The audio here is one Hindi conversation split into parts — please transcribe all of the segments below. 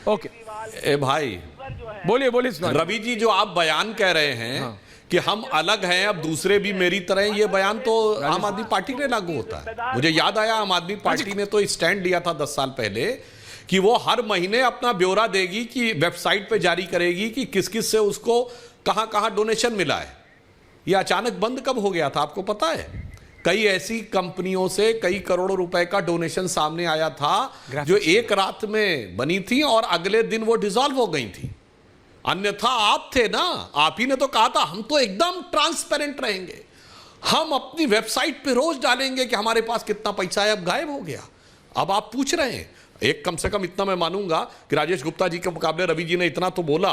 ओके भाई बोलिए बोलिए रवि जी, जो आप बयान कह रहे हैं कि हम अलग हैं, अब दूसरे भी मेरी तरह हैं, ये बयान तो आम आदमी पार्टी में लागू होता है। मुझे याद आया, आम आदमी पार्टी ने तो स्टैंड लिया था 10 साल पहले कि वो हर महीने अपना ब्यौरा देगी, कि वेबसाइट पे जारी करेगी कि किस किस से उसको कहां कहां डोनेशन मिला है। ये अचानक बंद कब हो गया था आपको पता है? कई ऐसी कंपनियों से कई करोड़ों रुपए का डोनेशन सामने आया था जो एक रात में बनी थी और अगले दिन वो डिसॉल्व हो गई थी। अन्यथा आप थे ना, आप ही ने तो कहा था हम तो एकदम ट्रांसपेरेंट रहेंगे, हम अपनी वेबसाइट पे रोज डालेंगे कि हमारे पास कितना पैसा है। अब गायब हो गया। अब आप पूछ रहे हैं, एक कम से कम इतना मैं मानूंगा कि राजेश गुप्ता जी के मुकाबले रवि जी ने इतना तो बोला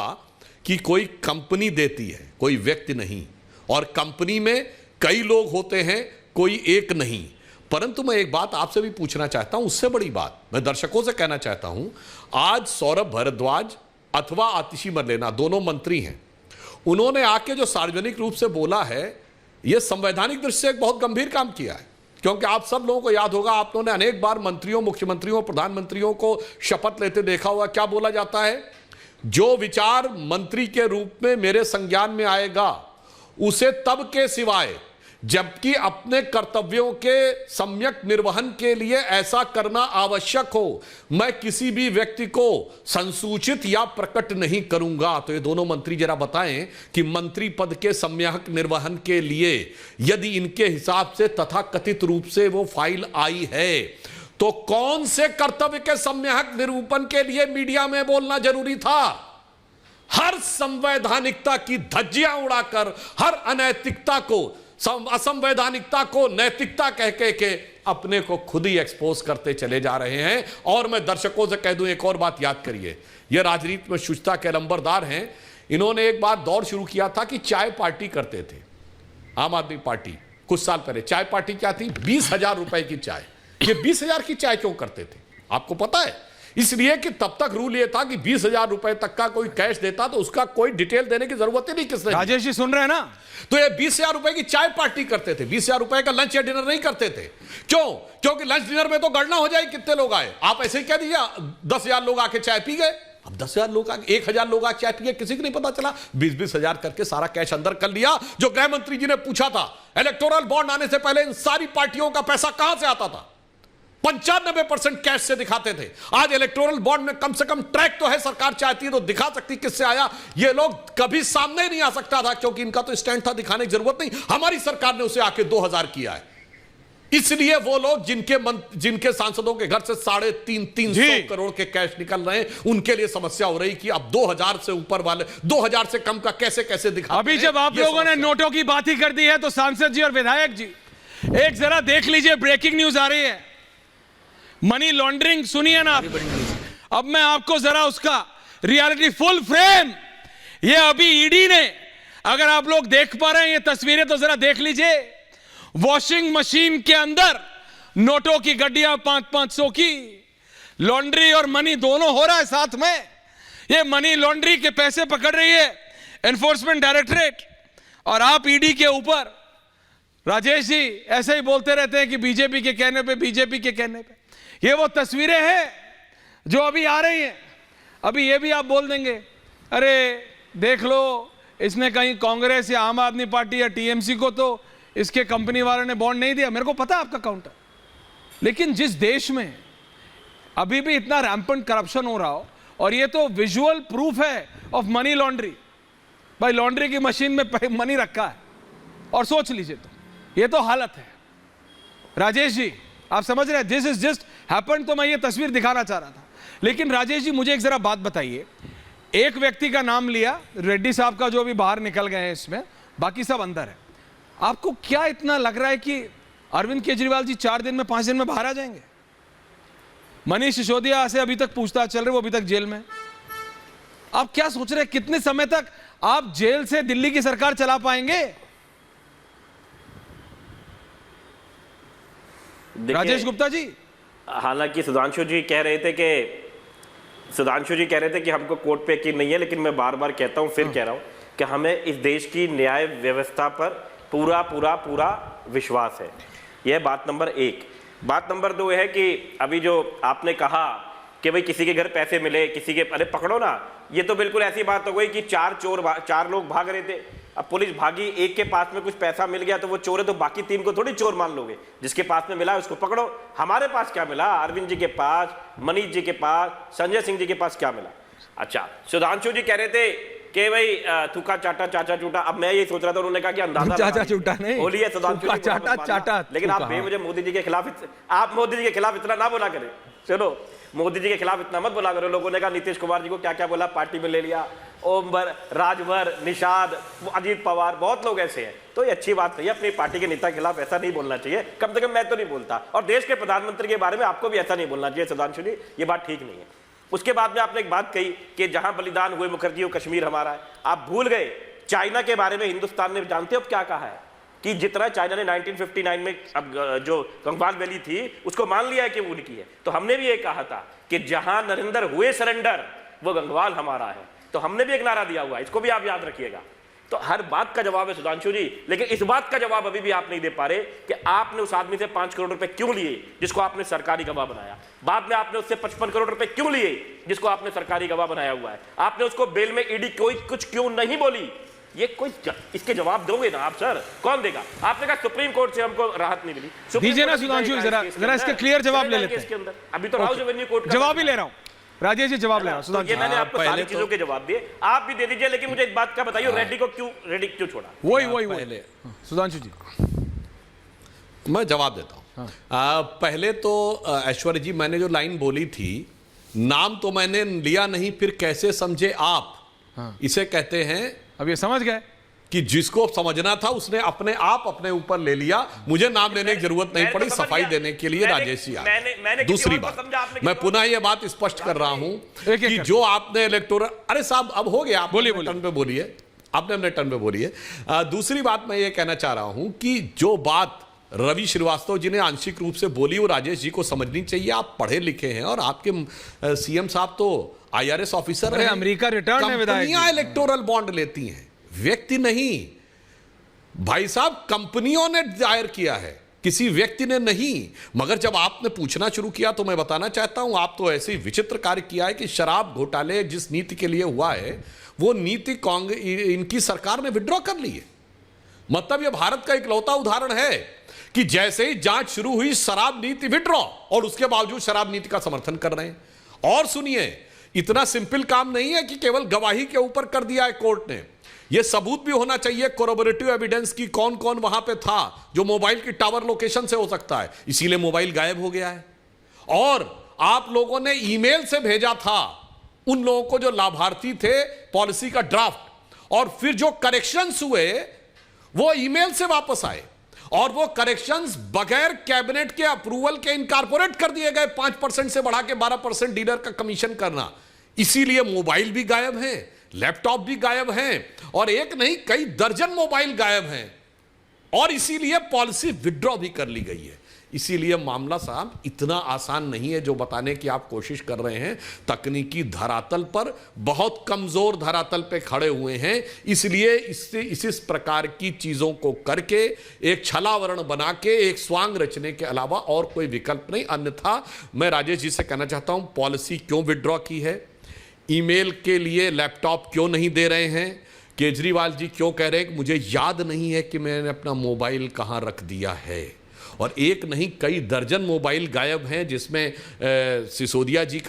कि कोई कंपनी देती है, कोई व्यक्ति नहीं, और कंपनी में कई लोग होते हैं, कोई एक नहीं। परंतु मैं एक बात आपसे भी पूछना चाहता हूं, उससे बड़ी बात मैं दर्शकों से कहना चाहता हूं। आज सौरभ भारद्वाज अथवा आतिशी मरलेना दोनों मंत्री हैं, उन्होंने आके जो सार्वजनिक रूप से बोला है, यह संवैधानिक दृष्टि से एक बहुत गंभीर काम किया है। क्योंकि आप सब लोगों को याद होगा, आप लोगों ने अनेक बार मंत्रियों, मुख्यमंत्रियों, प्रधानमंत्रियों को शपथ लेते देखा हुआ। क्या बोला जाता है? जो विचार मंत्री के रूप में मेरे संज्ञान में आएगा उसे तब के सिवाय जबकि अपने कर्तव्यों के सम्यक निर्वहन के लिए ऐसा करना आवश्यक हो, मैं किसी भी व्यक्ति को संसूचित या प्रकट नहीं करूंगा। तो ये दोनों मंत्री जरा बताएं कि मंत्री पद के सम्यक निर्वहन के लिए यदि इनके हिसाब से तथाकथित रूप से वो फाइल आई है, तो कौन से कर्तव्य के सम्यक निरूपण के लिए मीडिया में बोलना जरूरी था? हर संवैधानिकता की धज्जियां उड़ाकर, हर अनैतिकता को, असंवैधानिकता को नैतिकता कह के अपने को खुद ही एक्सपोज करते चले जा रहे हैं। और मैं दर्शकों से कह दूं, एक और बात याद करिए, ये राजनीति में शुचिता के लंबरदार हैं। इन्होंने एक बार दौर शुरू किया था कि चाय पार्टी करते थे। आम आदमी पार्टी कुछ साल पहले चाय पार्टी क्या थी? 20,000 रुपए की चाय। ये 20,000 की चाय क्यों करते थे आपको पता है? इसलिए कि तब तक रूल ये था कि 20,000 रुपए तक का कोई कैश देता तो उसका कोई डिटेल देने की जरूरत ही नहीं किसने। राजेश जी सुन रहे हैं ना? तो ये 20,000 रुपए की चाय पार्टी करते थे, 20,000 रुपए का लंच या डिनर नहीं करते थे। क्यों? क्योंकि लंच डिनर में तो गणना हो जाए कितने लोग आए। आप ऐसे ही कह दीजिए 10,000 लोग आके चाय पी गए। अब 10,000 लोग आके 1,000 लोग आके चाय पी गए, किसी को नहीं पता चला। 20,000 करके सारा कैश अंदर कर लिया। जो गृह मंत्री जी ने पूछा था, इलेक्टोरल बॉन्ड आने से पहले इन सारी पार्टियों का पैसा कहां से आता था? 95% कैश से दिखाते थे। आज इलेक्टोरल बॉन्ड में कम से कम ट्रैक तो है, सरकार चाहती है तो दिखा सकती किससे आया। ये लोग कभी सामने नहीं आ सकता था क्योंकि इनका तो स्टैंड था, दिखाने की जरूरत नहीं। हमारी सरकार ने उसे आके 2,000 किया है। इसलिए वो लोग जिनके सांसदों के घर से 350 करोड़ के कैश निकल रहे हैं, उनके लिए समस्या हो रही कि अब 2,000 से ऊपर वाले 2,000 से कम का कैसे कैसे दिखा। अभी जब आप लोगों ने नोटों की बात ही कर दी है तो सांसद जी और विधायक जी एक जरा देख लीजिए, ब्रेकिंग न्यूज आ रही है। मनी लॉन्ड्रिंग सुनिए ना आप। अब मैं आपको जरा उसका रियलिटी फुल फ्रेम, ये अभी ईडी ने, अगर आप लोग देख पा रहे हैं ये तस्वीरें तो जरा देख लीजिए। वॉशिंग मशीन के अंदर नोटों की गड्डियां 500-500 की, लॉन्ड्री और मनी दोनों हो रहा है साथ में। ये मनी लॉन्ड्री के पैसे पकड़ रही है एनफोर्समेंट डायरेक्टरेट, और आप ईडी के ऊपर राजेश जी ऐसे ही बोलते रहते हैं कि बीजेपी के कहने पे, बीजेपी के कहने पे। ये वो तस्वीरें हैं जो अभी आ रही हैं। अभी ये भी आप बोल देंगे, अरे देख लो इसने कहीं कांग्रेस या आम आदमी पार्टी या टीएमसी को तो इसके कंपनी वालों ने बॉन्ड नहीं दिया। मेरे को पता है आपका काउंटर, लेकिन जिस देश में अभी भी इतना रैम्पेंट करप्शन हो रहा हो, और ये तो विजुअल प्रूफ है ऑफ मनी लॉन्ड्री। भाई लॉन्ड्री की मशीन में मनी रखा है, और सोच लीजिए तो ये तो हालत है। राजेश जी आप समझ रहे हैं, दिस इज जस्ट हैपेंड। तो मैं ये तस्वीर दिखाना चाह रहा था। लेकिन राजेश जी मुझे एक जरा बात बताइए, एक व्यक्ति का नाम लिया, रेड्डी साहब का, जो अभी बाहर निकल गए हैं इसमें, बाकी सब अंदर है। आपको क्या इतना लग रहा है कि अरविंद केजरीवाल जी 4 दिन में 5 दिन में बाहर आ जाएंगे? मनीष सिसोदिया से अभी तक पूछताछ चल रही है, वो अभी तक जेल में। आप क्या सोच रहे हैं, कितने समय तक आप जेल से दिल्ली की सरकार चला पाएंगे? राजेश गुप्ता जी, हालांकि सुधांशु जी कह रहे थे कि हमको कोर्ट पे यकीन नहीं है, लेकिन मैं बार बार कहता हूं, फिर कह रहा हूं कि हमें इस देश की न्याय व्यवस्था पर पूरा पूरा पूरा विश्वास है। यह बात नंबर 1। बात नंबर 2 है कि अभी जो आपने कहा कि भाई किसी के घर पैसे मिले, किसी के, अरे पकड़ो ना। ये तो बिल्कुल ऐसी बात हो गई कि चार लोग भाग रहे थे, अब पुलिस भागी, एक के पास में कुछ पैसा मिल गया तो वो चोर है, तो बाकी 3 को थोड़ी चोर मान लोगे। जिसके पास में मिला उसको पकड़ो। हमारे पास क्या मिला? अरविंद जी के पास, मनीष जी के पास, संजय सिंह जी के पास क्या मिला? अच्छा, सुधांशु जी कह रहे थे कि भाई थूका चाटा चाचा चूटा। अब मैं ये सोच रहा था, उन्होंने कहा कि अंदाजा चाचा चूटा नहीं, बोली है सुधांशु जी, चाटा। लेकिन आप मुझे मोदी जी के खिलाफ, आप मोदी जी के खिलाफ इतना ना बोला करें। चलो, मोदी जी के खिलाफ इतना मत बोला करो। लोगों ने कहा नीतीश कुमार जी को क्या क्या बोला, पार्टी में ले लिया, ओमवर, राजभर, निषाद, अजीत पवार, बहुत लोग ऐसे हैं। तो ये अच्छी बात नहीं है, अपनी पार्टी के नेता के खिलाफ ऐसा नहीं बोलना चाहिए। कम से कम मैं तो नहीं बोलता, और देश के प्रधानमंत्री के बारे में आपको भी ऐसा नहीं बोलना चाहिए सुधांशु जी, ये बात ठीक नहीं है। उसके बाद में आपने एक बात कही कि जहां बलिदान हुए मुखर्जी, वो कश्मीर हमारा है। आप भूल गए चाइना के बारे में हिंदुस्तान ने, जानते हो अब क्या कहा है? कि जितना चाइना ने 1959 में अब जो गंगवाल वैली थी उसको मान लिया है कि वो उनकी है, तो हमने भी ये कहा था कि जहां नरेंद्र हुए सरेंडर, वो गंगवाल हमारा है। तो हमने भी एक नारा दिया हुआ है, इसको भी आप याद रखिएगा। तो हर बात का जवाब है सुधांशु जी, लेकिन इस बात का जवाब अभी भी आप नहीं दे पा रहे कि आपने उस आदमी से 5 करोड़ रुपए क्यों लिए जिसको आपने सरकारी गवाह बनाया। बाद में आपने उससे 55 करोड़ रुपए क्यों लिए जिसको आपने सरकारी गवाह बनाया हुआ है। आपने उसको बेल में ईडी कोई कुछ क्यों नहीं बोली। ये कोई इसके जवाब दोगे ना आप सर? कौन देगा? आपने कहा सुप्रीम कोर्ट से हमको राहत नहीं मिली। दीजिए ना सुधांशु, जरा इसके क्लियर जवाब ले लेते हैं। अभी तो हाउस रेवेन्यू कोर्ट जवाब ही ले रहा हूं, राजेश जी जवाब ले रहा हूं। सुधांशु, ये मैंने आपको सारी चीजों के जवाब दिए, आप भी दे दीजिए। लेकिन मुझे एक बात का बताइए, रेड्डी को क्यों छोड़ा? वही सुधांशु जी, मैं जवाब देता हूं। पहले तो ऐश्वर्य जी, मैंने जो लाइन बोली थी, नाम तो मैंने लिया नहीं, फिर कैसे समझे आप, इसे कहते हैं। अब ये समझ गए कि जिसको समझना था उसने अपने आप अपने ऊपर ले लिया। मुझे नाम लेने की जरूरत नहीं पड़ी, सफाई देने के लिए राजेश जी आए। दूसरी बात, मैं पुनः ये बात स्पष्ट कर रहा हूं कि जो आपने इलेक्टोरल, अरे साहब अब हो गया, आप बोलिए, टर्न पे बोलिए, आपने अपने टर्न पे बोलिए। दूसरी बात मैं ये कहना चाह रहा हूं कि जो बात रवि श्रीवास्तव जी ने आंशिक रूप से बोली, वो राजेश जी को समझनी चाहिए। आप पढ़े लिखे हैं और आपके सीएम साहब तो IRS ऑफिसर हैं। अमेरिका रिटर्न है, कंपनियां इलेक्टोरल बॉन्ड लेती हैं, व्यक्ति नहीं। भाई साहब, कंपनियों ने दायर किया है, किसी व्यक्ति ने नहीं। मगर जब आपने पूछना शुरू किया तो मैं बताना चाहता हूं, आप तो ऐसे ही विचित्र कार्य किया है कि शराब घोटाले जिस नीति के लिए हुआ है, वो नीति इनकी सरकार ने विड्रॉ कर ली है। मतलब ये भारत का इकलौता उदाहरण है कि जैसे ही जांच शुरू हुई, शराब नीति विड्रॉ, और उसके बावजूद शराब नीति का समर्थन कर रहे हैं। और सुनिए, इतना सिंपल काम नहीं है कि केवल गवाही के ऊपर कर दिया है कोर्ट ने, यह सबूत भी होना चाहिए, कोरोबोरेटिव एविडेंस की, कौन कौन वहां पे था, जो मोबाइल की टावर लोकेशन से हो सकता है, इसीलिए मोबाइल गायब हो गया है। और आप लोगों ने ईमेल से भेजा था उन लोगों को जो लाभार्थी थे पॉलिसी का ड्राफ्ट, और फिर जो करेक्शंस हुए वो ईमेल से वापस आए, और वो करेक्शंस बगैर कैबिनेट के अप्रूवल के इनकॉर्पोरेट कर दिए गए। 5% से बढ़ा के 12% डीलर का कमीशन करना। इसीलिए मोबाइल भी गायब है, लैपटॉप भी गायब हैं, और एक नहीं कई दर्जन मोबाइल गायब हैं, और इसीलिए पॉलिसी विड्रॉ भी कर ली गई है। इसीलिए मामला साहब इतना आसान नहीं है जो बताने की आप कोशिश कर रहे हैं। तकनीकी धरातल पर बहुत कमजोर धरातल पे खड़े हुए हैं, इसलिए इससे इस प्रकार की चीजों को करके एक छलावरण बना के एक स्वांग रचने के अलावा और कोई विकल्प नहीं। अन्यथा मैं राजेश जी से कहना चाहता हूं, पॉलिसी क्यों विड्रॉ की है, ईमेल के लिए लैपटॉप क्यों नहीं दे रहे हैं, केजरीवाल जी क्यों कह रहे हैं कि मुझे याद नहीं है कि मैंने अपना मोबाइल कहां रख दिया है, और एक नहीं कई दर्जन मोबाइल गायब हैं, जिसमें सिसोदिया जी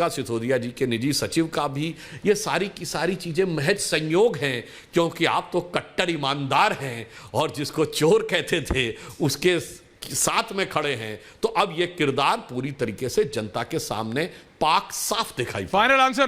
के निजी सचिव का भी। ये सारी की सारी चीजें महज संयोग हैं, क्योंकि आप तो कट्टर ईमानदार हैं और जिसको चोर कहते थे उसके साथ में खड़े हैं। तो अब ये किरदार पूरी तरीके से जनता के सामने पाक साफ दिखाई। Final answer